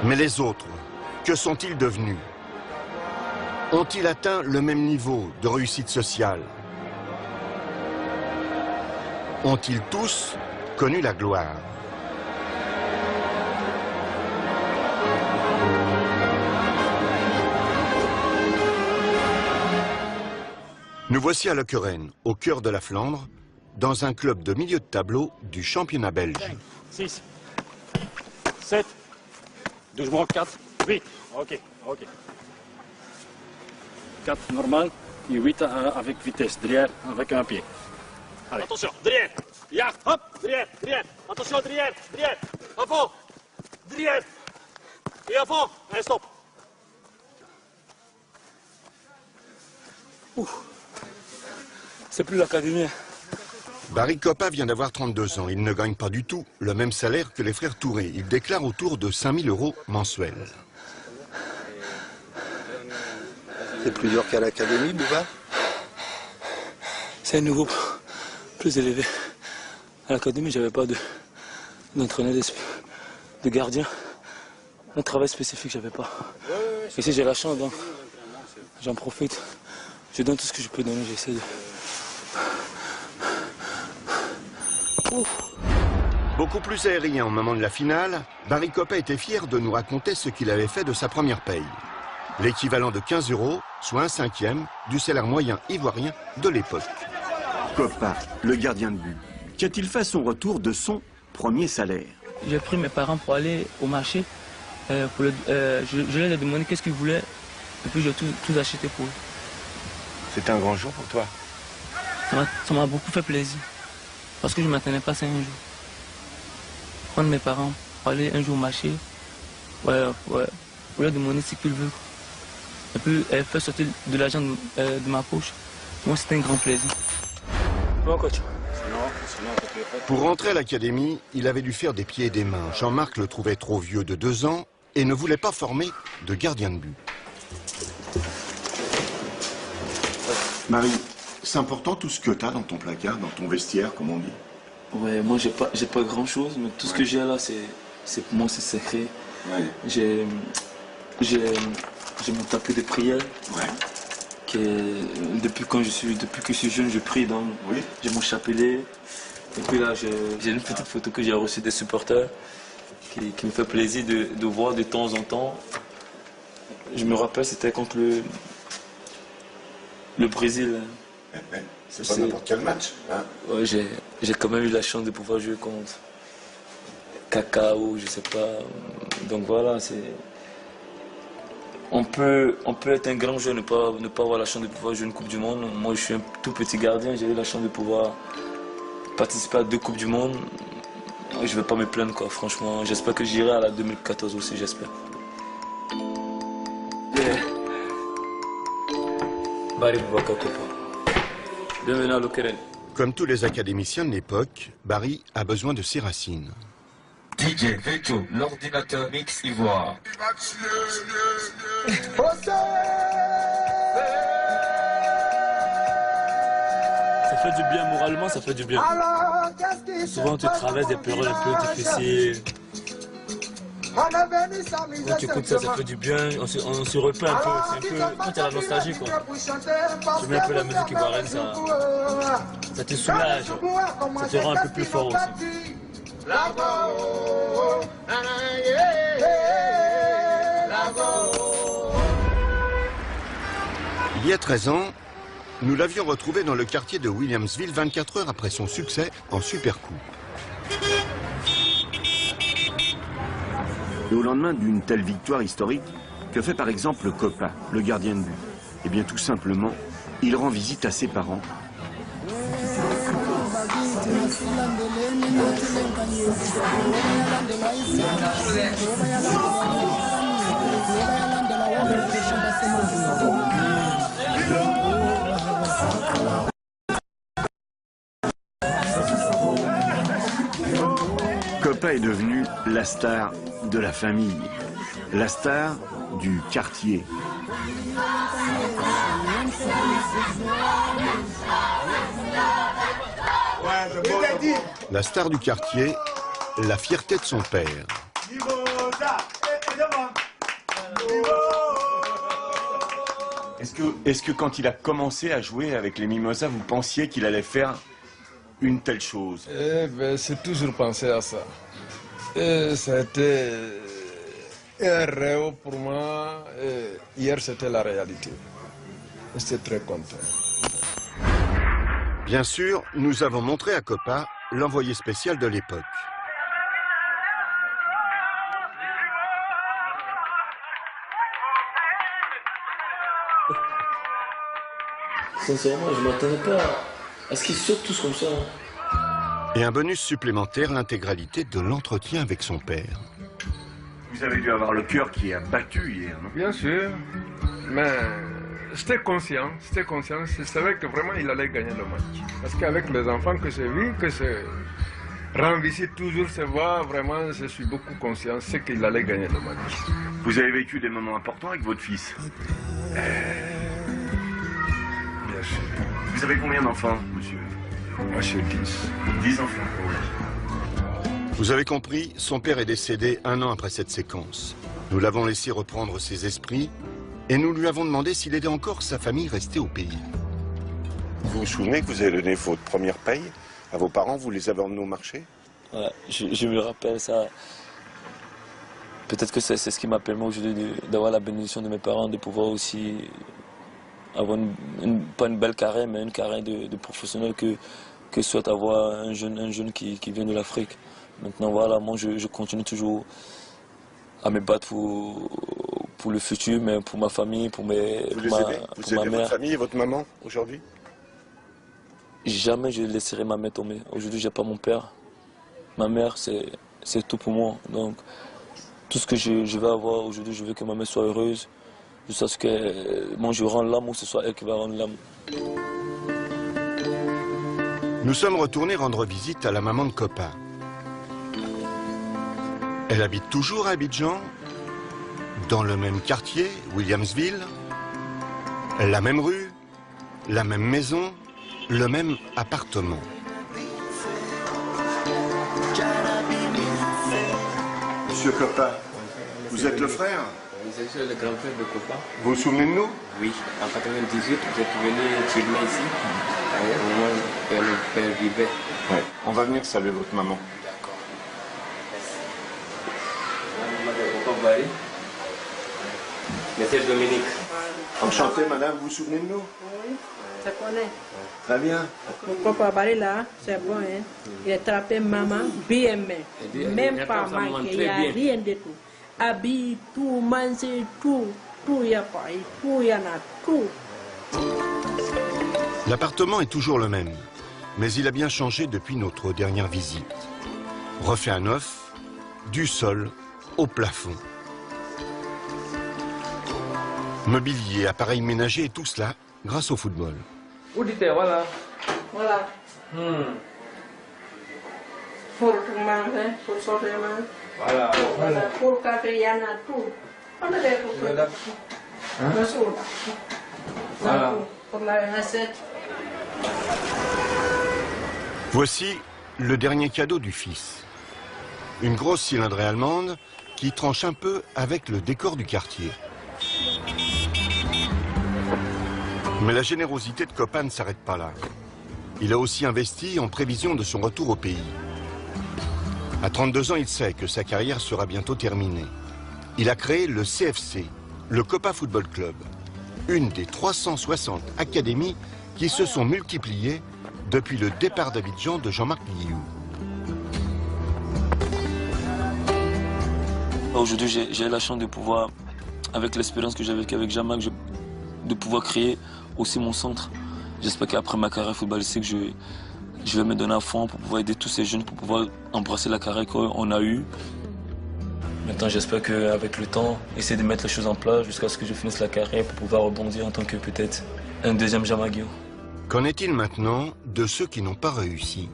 Mais les autres, que sont-ils devenus? Ont-ils atteint le même niveau de réussite sociale? Ont-ils tous connu la gloire? Nous voici à Lokeren, au cœur de la Flandre, dans un club de milieu de tableau du championnat belge. 6, 7, 12 mois, 4, 8. Ok. 4 normal et 8 avec vitesse, derrière, avec un pied. Allez. Attention, derrière. Ja, hop, derrière. Attention, derrière. Avant. Derrière. Et avant. Et stop. C'est plus l'académie. Barry Coppa vient d'avoir 32 ans. Il ne gagne pas du tout le même salaire que les frères Touré. Il déclare autour de 5 000 € mensuels. C'est plus dur qu'à l'académie, Bouba? C'est un niveau plus élevé. À l'académie, j'avais pas d'entraîneur, de gardien. Un travail spécifique, j'avais pas. Ici, j'ai la chance, donc j'en profite. Je donne tout ce que je peux donner, j'essaie de... Beaucoup plus aérien au moment de la finale, Barry Coppa était fier de nous raconter ce qu'il avait fait de sa première paye. L'équivalent de 15 €, soit 1/5 du salaire moyen ivoirien de l'époque. Coppa, le gardien de but, qu'a-t-il fait à son retour de son premier salaire? J'ai pris mes parents pour aller au marché. Je leur ai demandé qu'est-ce qu'ils voulaient. Et puis j'ai tout acheté pour eux. C'était un grand jour pour toi? Ça m'a beaucoup fait plaisir. Parce que je ne m'attendais pas à ça un jour. Prendre mes parents pour aller un jour au marché. Pour leur demander ce qu'ils veulent. Et puis faire sortir de l'argent de ma poche. Moi, c'était un grand plaisir. Bon, coach. Pour rentrer à l'académie, il avait dû faire des pieds et des mains. Jean-Marc le trouvait trop vieux de 2 ans et ne voulait pas former de gardien de but. Marie, c'est important tout ce que tu as dans ton placard, dans ton vestiaire, comme on dit? Ouais, moi j'ai pas grand chose, mais tout ce que j'ai là, c'est pour moi c'est secret. Ouais. J'ai mon tapis de prière. Ouais. Depuis que je suis jeune, je prie, donc oui. J'ai mon chapelet. Et puis là, j'ai une petite photo que j'ai reçue des supporters qui me fait plaisir de voir de temps en temps. Je me rappelle, c'était contre le Brésil. C'est pas n'importe quel match. Hein? Ouais, j'ai quand même eu la chance de pouvoir jouer contre Cacao, je sais pas. Donc voilà, on peut être un grand joueur, ne pas avoir la chance de pouvoir jouer une Coupe du Monde. Moi, je suis un tout petit gardien, j'ai eu la chance de pouvoir participer à 2 Coupes du Monde. Je ne vais pas me plaindre, quoi, franchement. J'espère que j'irai à la 2014 aussi, j'espère. Barry Boubacar Coppa. Bienvenue à Lokeren. Comme tous les académiciens de l'époque, Barry a besoin de ses racines. DJ Veto, l'ordinateur mix ivoire. Ça fait du bien moralement, ça fait du bien. Souvent tu traverses des périodes un peu difficiles. Quand tu écoutes ça, ça fait du bien, on se replaît un peu, c'est un peu quand tu as la nostalgie quoi. Tu mets un peu la musique ivoirienne, ça te soulage, ça te rend un peu plus fort aussi. Il y a 13 ans, nous l'avions retrouvé dans le quartier de Williamsville 24 heures après son succès en Supercoupe. Et au lendemain d'une telle victoire historique, que fait par exemple Coppa, le gardien de but? Eh bien tout simplement, il rend visite à ses parents. Coppa est devenu la star de la famille, la star du quartier. La star du quartier, la fierté de son père. Est-ce que quand il a commencé à jouer avec les Mimosas, vous pensiez qu'il allait faire une telle chose? Eh ben, c'est toujours pensé à ça. Et ça a été un rêve pour moi. Et hier, c'était la réalité. J'étais très content. Bien sûr, nous avons montré à Copa l'envoyé spécial de l'époque. Sincèrement, je ne m'attendais pas à ce qu'ils sautent tous comme ça. Et un bonus supplémentaire, l'intégralité de l'entretien avec son père. Vous avez dû avoir le cœur qui a battu hier, non? Bien sûr, mais j'étais conscient, je savais que vraiment il allait gagner le match. Parce qu'avec les enfants que j'ai vus, que je rends visite toujours se voit, vraiment je suis beaucoup conscient, c'est qu'il allait gagner le match. Vous avez vécu des moments importants avec votre fils? Bien sûr. Vous avez combien d'enfants, monsieur? Moi j'ai 10. 10 enfants. Vous avez compris, son père est décédé 1 an après cette séquence. Nous l'avons laissé reprendre ses esprits et nous lui avons demandé s'il aidait encore sa famille restée au pays. Vous vous souvenez que vous avez donné votre première paye à vos parents, vous les avez emmenés au marché? Ouais, je me rappelle ça. Peut-être que c'est ce qui m'a permis aujourd'hui d'avoir la bénédiction de mes parents, de pouvoir aussi avoir pas une belle carrière, mais une carrière de professionnel que souhaite avoir un jeune qui vient de l'Afrique. Maintenant, voilà, moi, je continue toujours à me battre pour le futur, mais pour ma famille, pour ma mère. Vous aidez votre famille et votre maman aujourd'hui? Jamais je laisserai ma mère tomber. Aujourd'hui, j'ai pas mon père. Ma mère, c'est tout pour moi. Donc, tout ce que je vais avoir aujourd'hui, je veux que ma mère soit heureuse. Jusqu'à ce que moi, je rende l'âme ou ce soit elle qui va rendre l'âme. Nous sommes retournés rendre visite à la maman de Copa. Elle habite toujours à Abidjan, dans le même quartier, Williamsville, la même rue, la même maison, le même appartement. Monsieur Copa, vous êtes le frère? Je suis le grand-frère de Copa. Vous vous souvenez de nous? Oui, en 98, vous êtes venu filmer ici. Au moment où le père vivait. Ouais. On va venir saluer votre maman. D'accord. Copa Barry. Monsieur Dominique. Enchanté, madame, vous vous souvenez de nous? Oui, ça connaît. Très bien. Le Copa Barry là, c'est bon, hein. Il a attrapé maman bien, même pas manqué, il n'y a rien de tout. Habille, tout, manger, tout il y a pas, tout, il y en a, tout. L'appartement est toujours le même, mais il a bien changé depuis notre dernière visite. Refait à neuf, du sol au plafond. Mobilier, appareils ménagers et tout cela grâce au football. Où dites voilà. Voilà. Pour tout manger, pour sortir manger. Voilà. Pour café, il y en a tout. On a des pour Voilà. Pour la recette. Voici le dernier cadeau du fils. Une grosse cylindrée allemande qui tranche un peu avec le décor du quartier. Mais la générosité de Copa ne s'arrête pas là. Il a aussi investi en prévision de son retour au pays. À 32 ans, il sait que sa carrière sera bientôt terminée. Il a créé le CFC, le Copa Football Club, une des 360 académies qui se sont multipliées depuis le départ d'Abidjan de Jean-Marc Guillou. Aujourd'hui, j'ai la chance de pouvoir, avec l'expérience que j'ai vécue avec Jean-Marc, de pouvoir créer aussi mon centre. J'espère qu'après ma carrière footballistique, je vais me donner à fond pour pouvoir aider tous ces jeunes, pour pouvoir embrasser la carrière qu'on a eue. Maintenant, j'espère qu'avec le temps, essayer de mettre les choses en place jusqu'à ce que je finisse la carrière pour pouvoir rebondir en tant que peut-être un deuxième Jean-Marc Guillou. Qu'en est-il maintenant de ceux qui n'ont pas réussi?